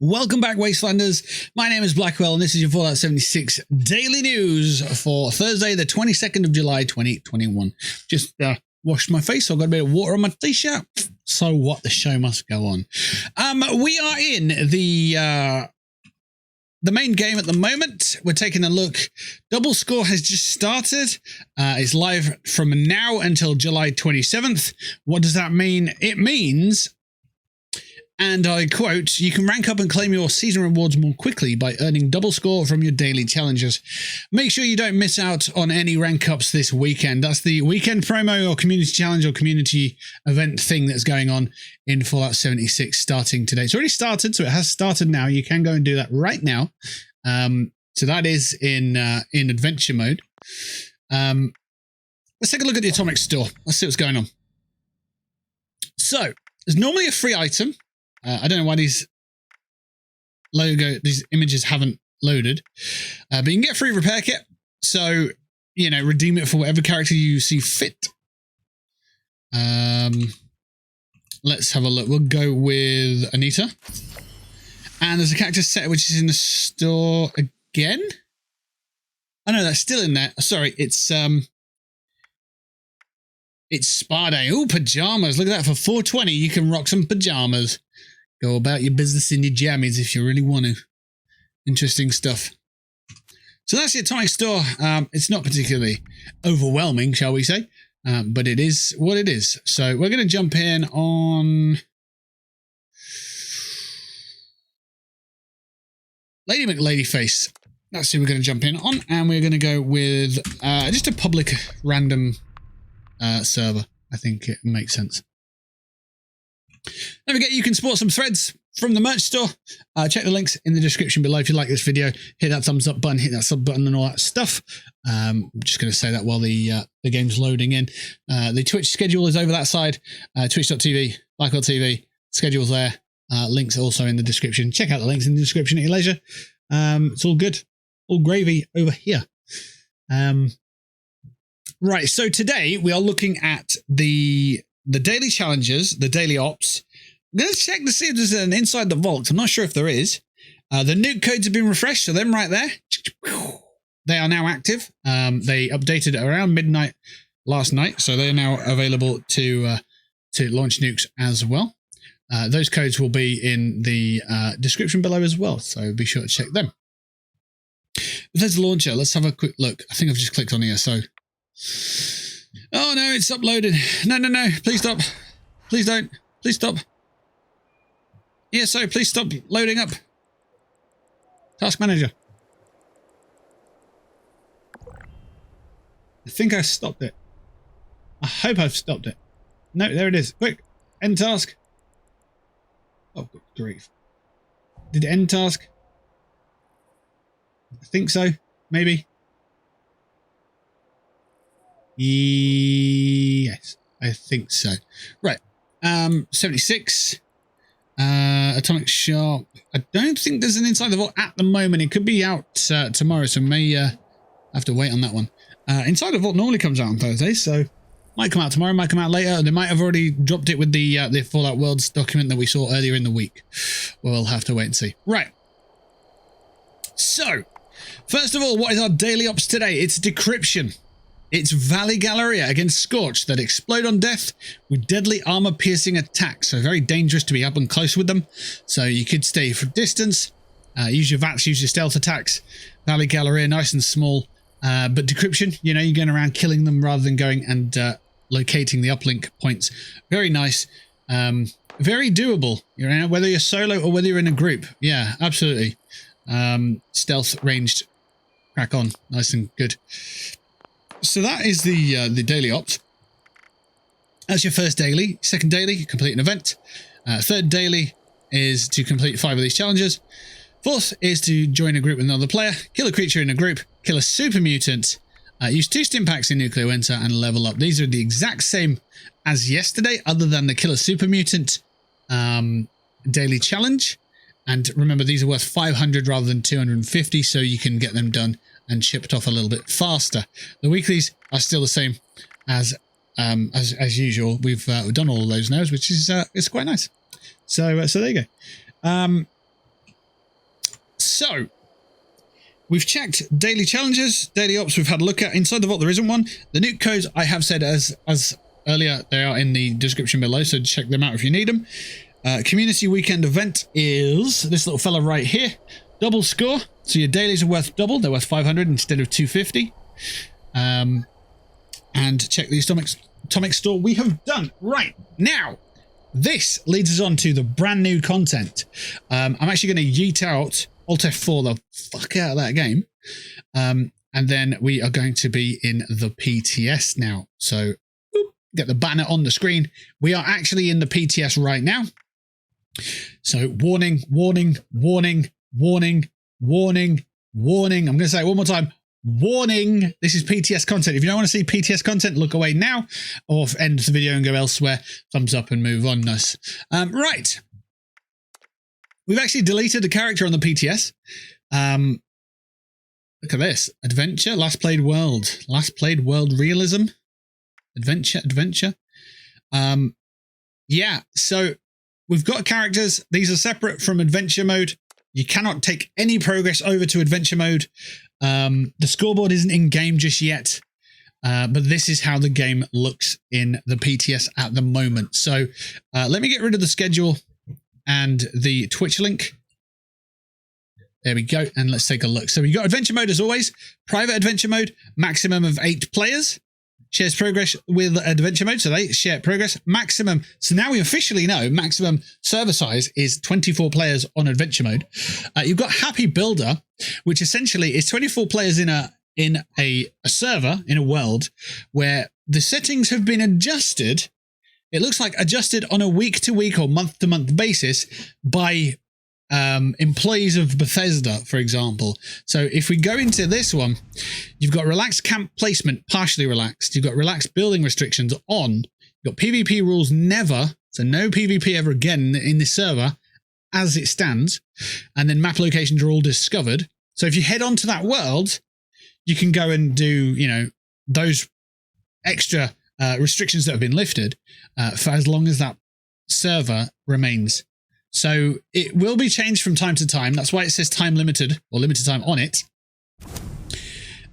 Welcome back, Wastelanders. My name is Blackwell, and this is your Fallout 76 daily news for Thursday, the 22nd of July, 2021. Just washed my face, so I've got a bit of water on my t-shirt. So what? The show must go on. We are in the main game at the moment. We're taking a look. Double Score has just started. It's live from now until July 27th. What does that mean? It means, and I quote, you can rank up and claim your season rewards more quickly by earning double score from your daily challenges. Make sure you don't miss out on any rank ups this weekend. That's the weekend promo or community challenge or community event thing that's going on in Fallout 76 starting today. It's already started, so it has started now. You can go and do that right now. So that is in adventure mode. Let's take a look at the Atomic Store. Let's see what's going on. So there's normally a free item. I don't know why these images haven't loaded, but you can get a free repair kit. So, you know, redeem it for whatever character you see fit. Let's have a look. We'll go with Anita. And there's a character set which is in the store again. Oh no, that's still in there. Sorry, it's Spa Day. Ooh, pajamas. Look at that. For $4.20, you can rock some pajamas. Go about your business in your jammies if you really want to. Interesting stuff. So that's the Atomic Store. It's not particularly overwhelming, shall we say, but it is what it is. So we're going to jump in on Lady McLadyface. That's who we're going to jump in on, and we're going to go with just a public random server. I think it makes sense. Don't forget, you can sport some threads from the merch store. Check the links in the description below if you like this video. Hit that thumbs up button, hit that sub button and all that stuff. I'm just going to say that while the game's loading in. The Twitch schedule is over that side. Twitch.tv, BlackwellTV, schedule's there. Links also in the description. Check out the links in the description at your leisure. It's all good. All gravy over here. Right, so today we are looking at the daily challenges, the daily ops. I'm going to check to see if there's an inside the vault. I'm not sure if there is. The nuke codes have been refreshed, so them right there, they are now active. They updated around midnight last night, so they're now available to launch nukes as well. Those codes will be in the description below as well, so be sure to check them. There's the launcher. Let's have a quick look. I think I've just clicked on here, so... Oh no, it's uploaded. No, please stop. Please don't. Please stop. ESO, please stop loading up. Task manager. I think I stopped it. I hope I've stopped it. No, there it is. Quick, end task. Oh, good grief. Did it end task? I think so. Maybe. Yes, I think so. Right. 76. Atomic Shop. I don't think there's an inside the vault at the moment. It could be out tomorrow, so may have to wait on that one. Inside the vault normally comes out on Thursday, so might come out tomorrow, might come out later. They might have already dropped it with the Fallout Worlds document that we saw earlier in the week. We'll have to wait and see. Right. So, first of all, what is our daily ops today? It's decryption. It's Valley Galleria against Scorched that explode on death with deadly armor-piercing attacks. So very dangerous to be up and close with them. So you could stay for distance, use your VATS, use your stealth attacks. Valley Galleria, nice and small. But decryption, you know, you're going around killing them rather than going and locating the uplink points. Very nice. Very doable, you know, whether you're solo or whether you're in a group. Yeah, absolutely. Stealth, ranged, crack on. Nice and good. So that is the daily ops. That's your first daily. Second daily, complete an event. Third daily is to complete 5 of these challenges. Fourth is to join a group with another player, kill a creature in a group, kill a super mutant, use 2 stim packs in nuclear winter, and level up. These are the exact same as yesterday, other than the kill a super mutant daily challenge. And remember, these are worth 500 rather than 250, so you can get them done and shipped off a little bit faster. The weeklies are still the same as usual. We've done all of those now, which is it's quite nice. So there you go. So we've checked daily challenges, daily ops we've had a look at. Inside the vault there isn't one. The nuke codes I have said as earlier, they are in the description below, so check them out if you need them. Community weekend event is this little fella right here. Double score, so your dailies are worth double. They're worth 500 instead of 250. And check the atomic store we have done. Right, now, this leads us on to the brand new content. I'm actually going to yeet out Alt F4 the fuck out of that game. And then we are going to be in the PTS now. So, get the banner on the screen. We are actually in the PTS right now. So warning, warning, warning, warning, warning, warning. I'm going to say it one more time. Warning. This is PTS content. If you don't want to see PTS content, look away now or end the video and go elsewhere. Thumbs up and move on. Nice. Right. We've actually deleted the character on the PTS. Look at this. Adventure. Last played world. Last played world realism. Adventure. Yeah. So we've got characters. These are separate from adventure mode. You cannot take any progress over to adventure mode. The scoreboard isn't in game just yet, but this is how the game looks in the PTS at the moment. So let me get rid of the schedule and the Twitch link. There we go. And let's take a look. So we got adventure mode as always. Private adventure mode, maximum of 8 players. Shares progress with adventure mode, so they share progress. Maximum, so now we officially know maximum server size is 24 players on adventure mode. You've got Happy Builder, which essentially is 24 players in a server, in a world, where the settings have been adjusted. It looks like adjusted on a week-to-week or month-to-month basis by employees of Bethesda, for example. So if we go into this one, you've got relaxed camp placement, partially relaxed. You've got relaxed building restrictions on. You've got PvP rules never, so no PvP ever again in this server as it stands. And then map locations are all discovered. So if you head on to that world, you can go and do, you know, those extra restrictions that have been lifted for as long as that server remains. So it will be changed from time to time. That's why it says time limited or limited time on it.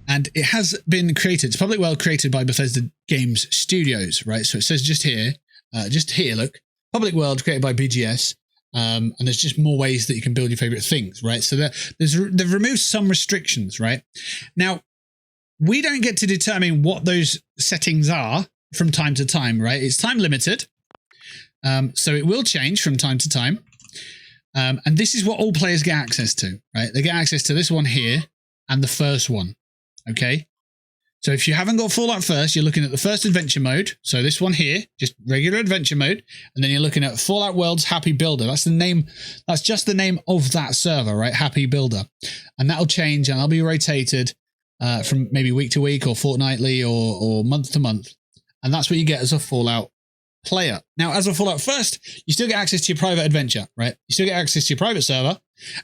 And it has been created. It's public world created by Bethesda Games Studios, right? So it says just here, look, public world created by BGS. And there's just more ways that you can build your favorite things, right? So they've removed some restrictions, right? Now, we don't get to determine what those settings are from time to time, right? It's time limited. So it will change from time to time. And this is what all players get access to, right? They get access to this one here and the first one, okay? So if you haven't got Fallout first, you're looking at the first adventure mode. So this one here, just regular adventure mode. And then you're looking at Fallout World's Happy Builder. That's the name. That's just the name of that server, right? Happy Builder. And that'll change and that'll be rotated from maybe week to week or fortnightly or month to month. And that's what you get as a Fallout player. Now, as a Fallout first, you still get access to your private adventure, right? You still get access to your private server,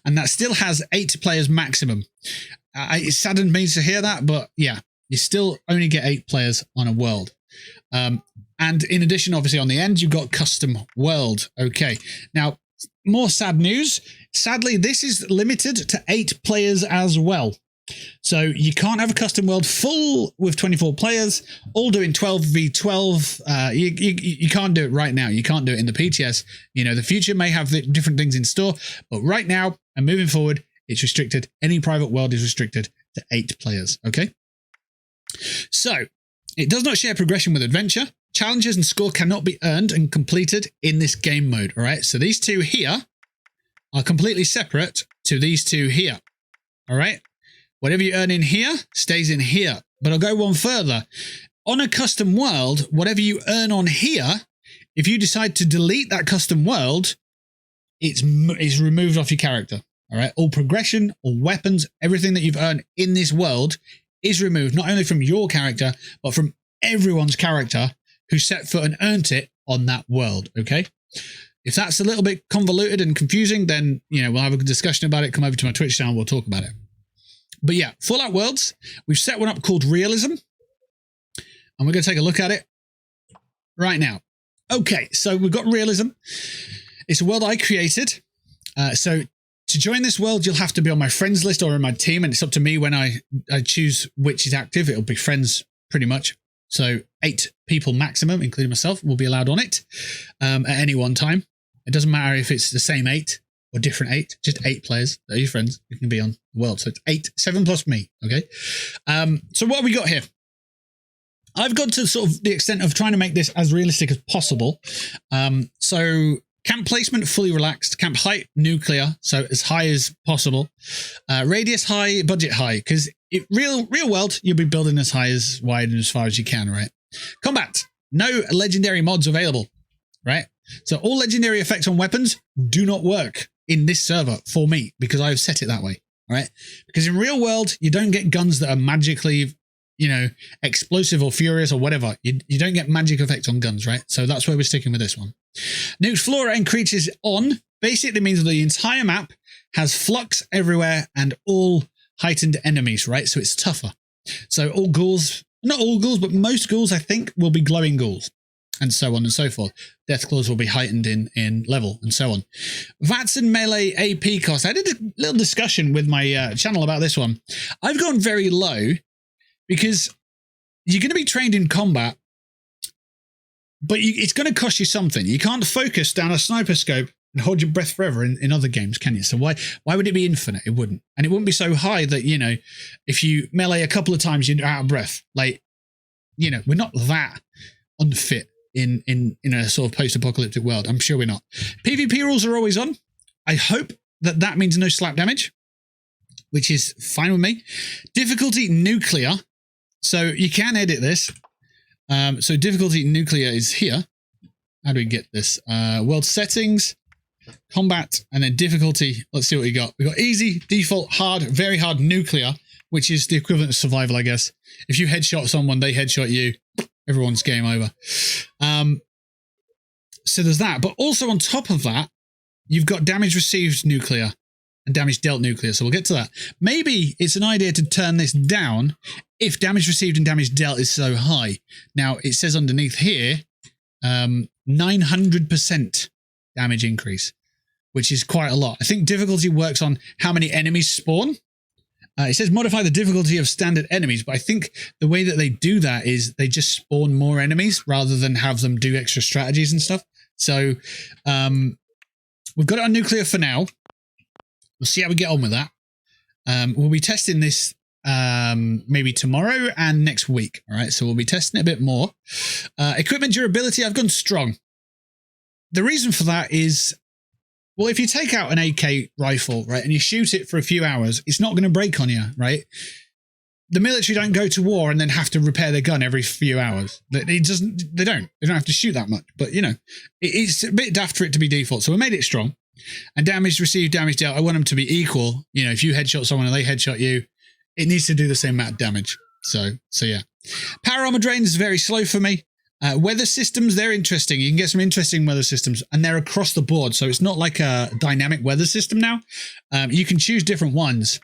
and that still has 8 players maximum. It saddened me to hear that, but yeah, you still only get 8 players on a world. And in addition, obviously, on the end, you've got custom world. Okay. Now, more sad news. Sadly, this is limited to 8 players as well. So you can't have a custom world full with 24 players, all doing 12v12. You can't do it right now. You can't do it in the PTS. You know, the future may have different things in store, but right now and moving forward, it's restricted. Any private world is restricted to 8 players. Okay. So it does not share progression with adventure. Challenges and score cannot be earned and completed in this game mode. All right. So these two here are completely separate to these two here. All right. Whatever you earn in here stays in here. But I'll go one further. On a custom world, whatever you earn on here, if you decide to delete that custom world, it's removed off your character. All right. All progression, all weapons, everything that you've earned in this world is removed, not only from your character, but from everyone's character who set foot and earned it on that world. Okay. If that's a little bit convoluted and confusing, then, you know, we'll have a discussion about it. Come over to my Twitch channel. We'll talk about it. But yeah, Fallout Worlds, we've set one up called Realism, and we're going to take a look at it right now. Okay, so we've got Realism. It's a world I created. So To join this world, you'll have to be on my friends list or in my team, and it's up to me when I choose which is active. It'll be friends pretty much. So 8 people maximum, including myself, will be allowed on it at any one time. It doesn't matter if it's the same 8 or different 8, just 8 players that are your friends who can be on the world. So it's 7 plus me, okay? So what have we got here? I've got to sort of the extent of trying to make this as realistic as possible. So camp placement, fully relaxed. Camp height, nuclear, so as high as possible. Radius high, budget high, because real world, you'll be building as high, as wide, and as far as you can, right? Combat, no legendary mods available, right? So all legendary effects on weapons do not work in this server for me, because I've set it that way, right? Because in real world, you don't get guns that are magically, you know, explosive or furious or whatever. You don't get magic effects on guns, right? So that's where we're sticking with this one. Nuke's flora and creatures on basically means the entire map has flux everywhere and all heightened enemies, right? So it's tougher. So all ghouls, not all ghouls, but most ghouls, I think, will be glowing ghouls, and so on and so forth. Death claws will be heightened in level, and so on. VATS and melee AP cost. I did a little discussion with my channel about this one. I've gone very low because you're going to be trained in combat, but it's going to cost you something. You can't focus down a sniper scope and hold your breath forever in other games, can you? So why would it be infinite? It wouldn't. And it wouldn't be so high that, you know, if you melee a couple of times, you're out of breath. Like, you know, we're not that unfit in a sort of post-apocalyptic world. I'm sure we're not. PvP rules are always on. I hope that means no slap damage, which is fine with me. Difficulty nuclear. So you can edit this. So difficulty nuclear is here. How do we get this? World settings, combat, and then difficulty. Let's see what we got. We got easy, default, hard, very hard, nuclear, which is the equivalent of survival, I guess. If you headshot someone, they headshot you, everyone's game over. So there's that. But also on top of that, you've got damage received nuclear and damage dealt nuclear. So we'll get to that. Maybe it's an idea to turn this down if damage received and damage dealt is so high. Now, it says underneath here, 900% damage increase, which is quite a lot. I think difficulty works on how many enemies spawn. It says modify the difficulty of standard enemies, but I think the way that they do that is they just spawn more enemies rather than have them do extra strategies and stuff. So we've got it on nuclear for now. We'll see how we get on with that. We'll be testing this maybe tomorrow and next week. All right, so we'll be testing it a bit more. Equipment durability, I've gone strong. The reason for that is, well, if you take out an AK rifle, right, and you shoot it for a few hours, it's not going to break on you, right? The military don't go to war and then have to repair their gun every few hours. They don't have to shoot that much. But, you know, it's a bit daft for it to be default. So we made it strong. And damage received, damage dealt, I want them to be equal. You know, if you headshot someone and they headshot you, it needs to do the same amount of damage. So yeah. Power armor drain is very slow for me. Weather systems, they're interesting. You can get some interesting weather systems, and they're across the board. So it's not like a dynamic weather system now. You can choose different ones.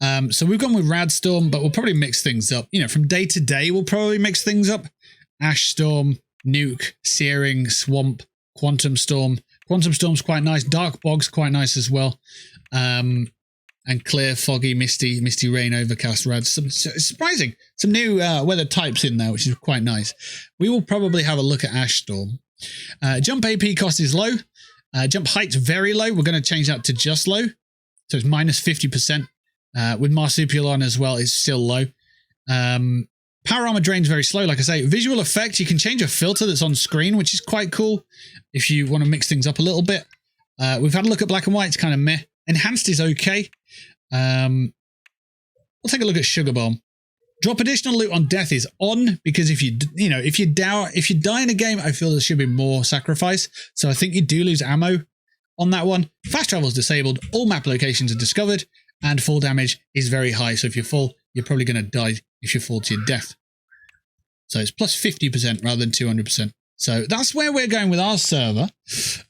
So we've gone with Radstorm, but we'll probably mix things up. You know, from day to day, we'll probably mix things up. Ash Storm, Nuke, Searing, Swamp, Quantum Storm. Quantum Storm's quite nice. Dark Bog's quite nice as well. And clear, foggy, misty rain, overcast, rads. Surprising. Some new weather types in there, which is quite nice. We will probably have a look at Ash Storm. Jump AP cost is low. Jump height's very low. We're going to change that to just low. So it's minus 50%. With Marsupial on as well, it's still low. Power armor drain's very slow, like I say. Visual effect, you can change a filter that's on screen, which is quite cool if you want to mix things up a little bit. We've had a look at black and white. It's kind of meh. Enhanced is okay. We'll take a look at Sugar Bomb. Drop additional loot on death is on, because if you die in a game, I feel there should be more sacrifice. So I think you do lose ammo on that one. Fast travel is disabled. All map locations are discovered, and fall damage is very high. So if you fall, you're probably going to die if you fall to your death. So it's plus 50% rather than 200%. So that's where we're going with our server.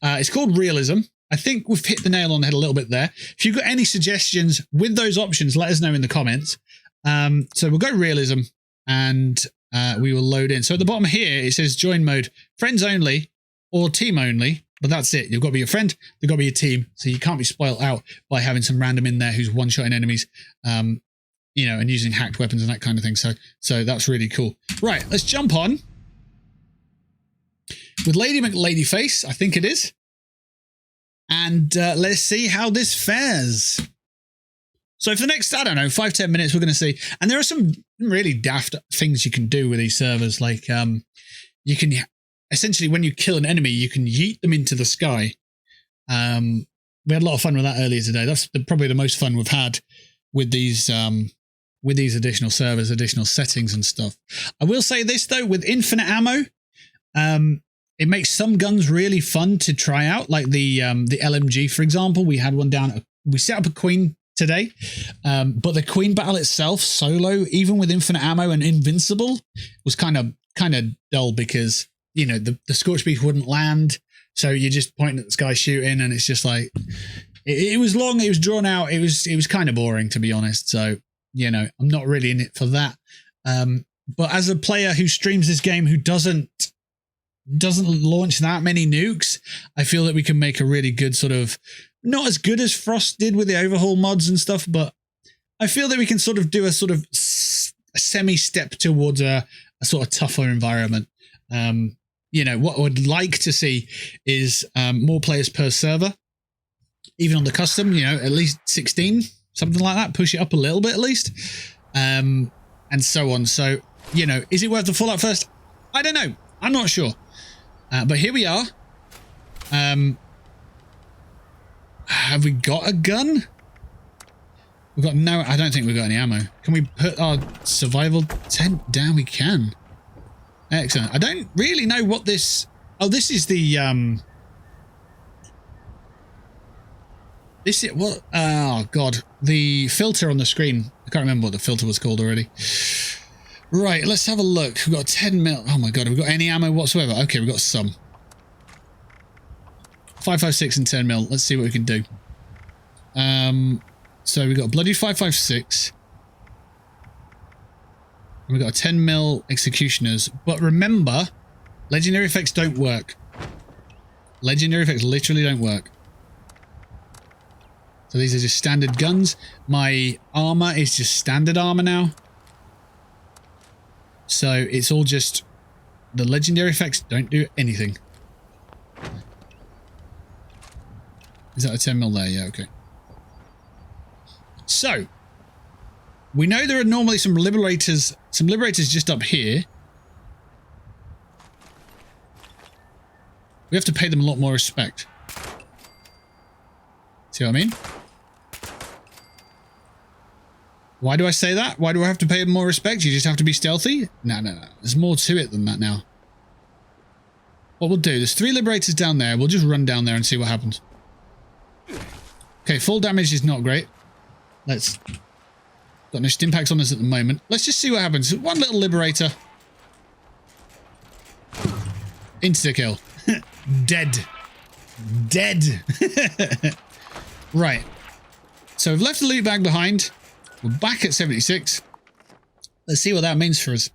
It's called Realism. I think we've hit the nail on the head a little bit there. If you've got any suggestions with those options, let us know in the comments. So we'll go Realism, and we will load in. So at the bottom here, it says join mode, friends only or team only. But that's it. You've got to be your friend. They've got to be your team. So you can't be spoilt out by having some random in there who's one-shotting enemies, you know, and using hacked weapons and that kind of thing. So that's really cool. Right, let's jump on with Lady McLadyface, I think it is. And let's see how this fares. So for the next, I don't know, 5-10 minutes, we're going to see. And there are some really daft things you can do with these servers. Like you can... Essentially, when you kill an enemy, you can yeet them into the sky. We had a lot of fun with that earlier today. That's probably the most fun we've had with these additional servers, additional settings and stuff. I will say this, though, with infinite ammo, it makes some guns really fun to try out, like the LMG, for example. We had one down. We set up a Queen today, but the Queen battle itself, solo, even with infinite ammo and invincible, was kind of dull because... You know, the Scorched beast wouldn't land, so you're just pointing at the sky shooting, and it's just like it was long, it was drawn out, it was kind of boring, to be honest. So, you know, I'm not really in it for that. But as a player who streams this game who doesn't launch that many nukes, I feel that we can make a really good sort of, not as good as Frost did with the overhaul mods and stuff, but I feel that we can sort of do a sort of semi-step towards a sort of tougher environment. You know, what I would like to see is more players per server, even on the custom, you know, at least 16, something like that, push it up a little bit at least, and so on. So, you know, is it worth the Fallout first? I don't know. I'm not sure. But here we are. Have we got a gun? We've got no, I don't think we've got any ammo. Can we put our survival tent down? We can. Excellent. I don't really know what this... Oh, this is the... This is... What? Oh, God. The filter on the screen. I can't remember what the filter was called already. Right, let's have a look. We've got 10 mil... Oh, my God. Have we got any ammo whatsoever? Okay, we've got some. 5.56 and 10 mil. Let's see what we can do. So we've got a bloody 5.56... We've got a 10 mil executioners, but remember, legendary effects don't work. Legendary effects literally don't work. So these are just standard guns. My armor is just standard armor now. So it's all just, the legendary effects don't do anything. Is that a 10 mil there? Yeah, okay. So, we know there are normally some liberators just up here. We have to pay them a lot more respect. See what I mean? Why do I say that? Why do I have to pay them more respect? You just have to be stealthy? No. There's more to it than that now. What we'll do, there's 3 liberators down there. We'll just run down there and see what happens. Okay, full damage is not great. Let's... Got no stim packs on us at the moment. Let's just see what happens. One little liberator. Insta-kill. Dead. Dead. Right. So we've left the loot bag behind. We're back at 76. Let's see what that means for us.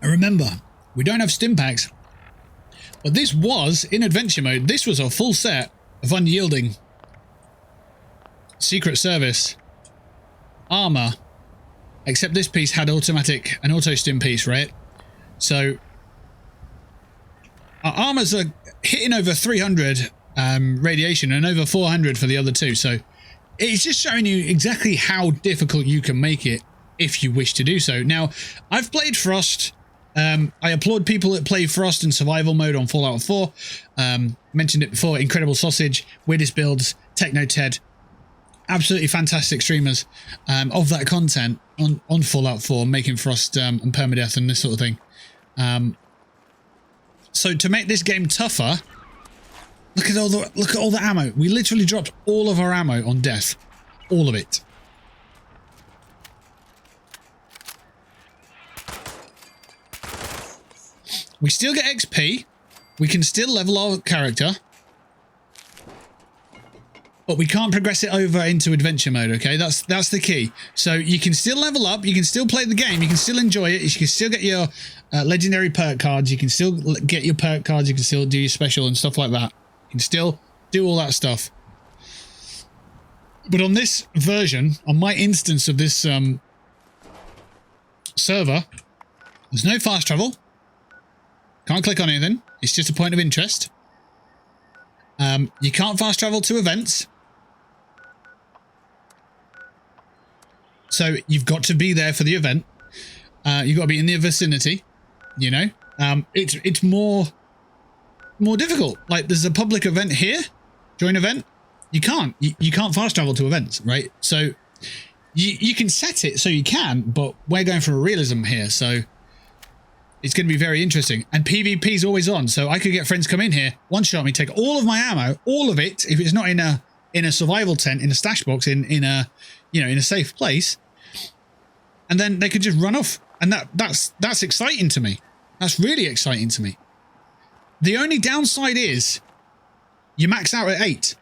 And remember, we don't have stim packs. But this was, in adventure mode, this was a full set of unyielding Secret Service armor, except this piece had an auto stim piece, right? So our armors are hitting over 300 radiation and over 400 for the other two. So it's just showing you exactly how difficult you can make it if you wish to do so. Now, I've played Frost. I applaud people that play Frost in survival mode on Fallout 4. Mentioned it before, Incredible Sausage, Weirdest Builds, Techno Ted. Absolutely fantastic streamers of that content on Fallout 4, making Frost and permadeath and this sort of thing. So to make this game tougher, look at all the ammo. We literally dropped all of our ammo on death. All of it. We still get XP. We can still level our character. But we can't progress it over into adventure mode, okay? That's the key. So you can still level up. You can still play the game. You can still enjoy it. You can still get your legendary perk cards. You can still get your perk cards. You can still do your special and stuff like that. You can still do all that stuff. But on this version, on my instance of this server, there's no fast travel. Can't click on anything. It's just a point of interest. You can't fast travel to events. So you've got to be there for the event. You've got to be in the vicinity, you know. It's more difficult. Like, there's a public event here. Join event. You can't fast travel to events, right? So you can set it so you can, but we're going for a realism here, so it's going to be very interesting. And PvP is always on, so I could get friends come in here, one-shot me, take all of my ammo, all of it, if it's not in a survival tent, in a stash box, in a safe place, and then they could just run off. And that's exciting to me. That's really exciting to me. The only downside is you max out at 8.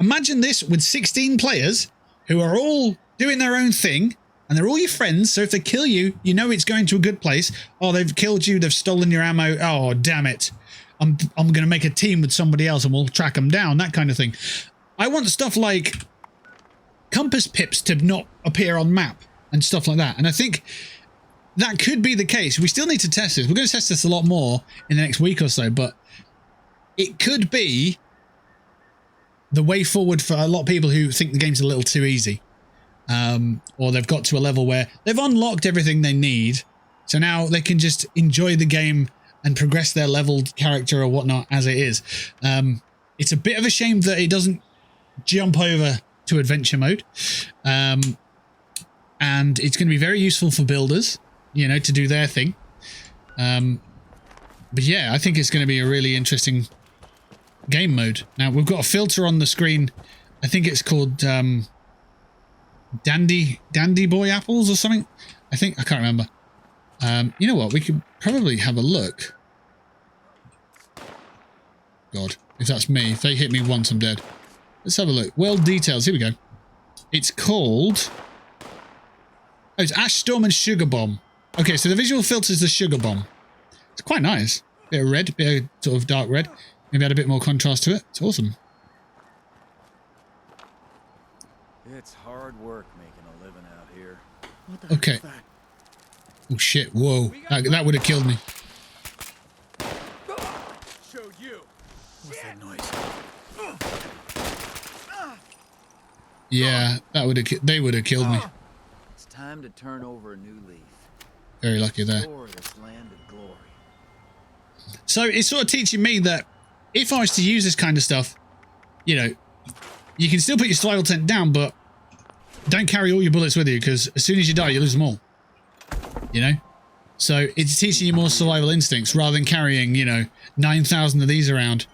Imagine this with 16 players who are all doing their own thing, and they're all your friends, so if they kill you, you know it's going to a good place. Oh, they've killed you, they've stolen your ammo. Oh, damn it. I'm going to make a team with somebody else and we'll track them down, that kind of thing. I want stuff like compass pips to not appear on map and stuff like that. And I think that could be the case. We still need to test this. We're going to test this a lot more in the next week or so, but it could be the way forward for a lot of people who think the game's a little too easy. Or they've got to a level where they've unlocked everything they need. So now they can just enjoy the game and progress their leveled character or whatnot as it is. It's a bit of a shame that it doesn't jump over to adventure mode. And it's going to be very useful for builders, you know, to do their thing. But yeah, I think it's going to be a really interesting game mode. Now, we've got a filter on the screen. I think it's called Dandy Boy Apples or something. I can't remember. You know what? We could probably have a look. God, if that's me, if they hit me once, I'm dead. Let's have a look. World details. Here we go. It's called... Oh, it's Ash Storm and Sugar Bomb. Okay, so the visual filter is the Sugar Bomb. It's quite nice. Bit of red, bit of sort of dark red. Maybe add a bit more contrast to it. It's awesome. It's hard work making a living out here. What the okay. heck is that? Oh shit! Whoa, that would have killed me. Showed you. What's that noise? Yeah, that would have. They would have killed me. It's time to turn over a new leaf. Very lucky there. Restore this land of glory. So it's sort of teaching me that if I was to use this kind of stuff, you know, you can still put your survival tent down, but don't carry all your bullets with you, because as soon as you die, you lose them all. You know? So it's teaching you more survival instincts rather than carrying, you know, 9,000 of these around.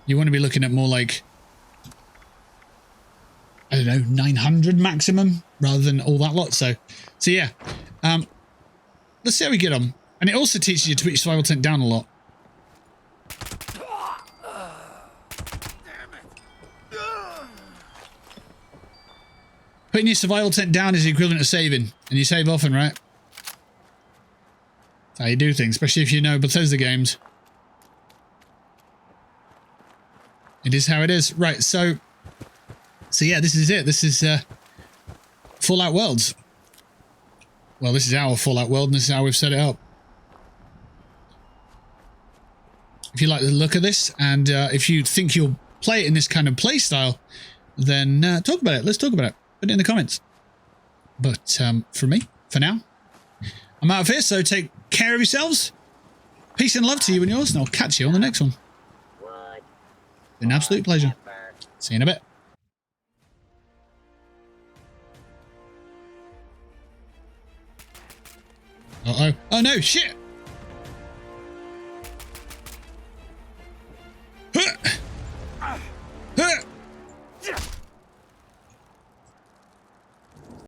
You want to be looking at more like, I don't know, 900 maximum rather than all that lot. So yeah. Let's see how we get on. And it also teaches you to put your survival tent down a lot. Putting your survival tent down is the equivalent of saving, and you save often, right? That's how you do things, especially if you know Bethesda games. It is how it is. Right, so yeah, this is it. This is Fallout Worlds. Well, this is our Fallout world, and this is how we've set it up. If you like the look of this, and if you think you'll play it in this kind of play style, then talk about it. Let's talk about it. Put it in the comments. But for me, for now, I'm out of here, so take care of yourselves. Peace and love to you and yours, and I'll catch you on the next one. Been an absolute pleasure. See you in a bit. Uh-oh. Oh no, shit!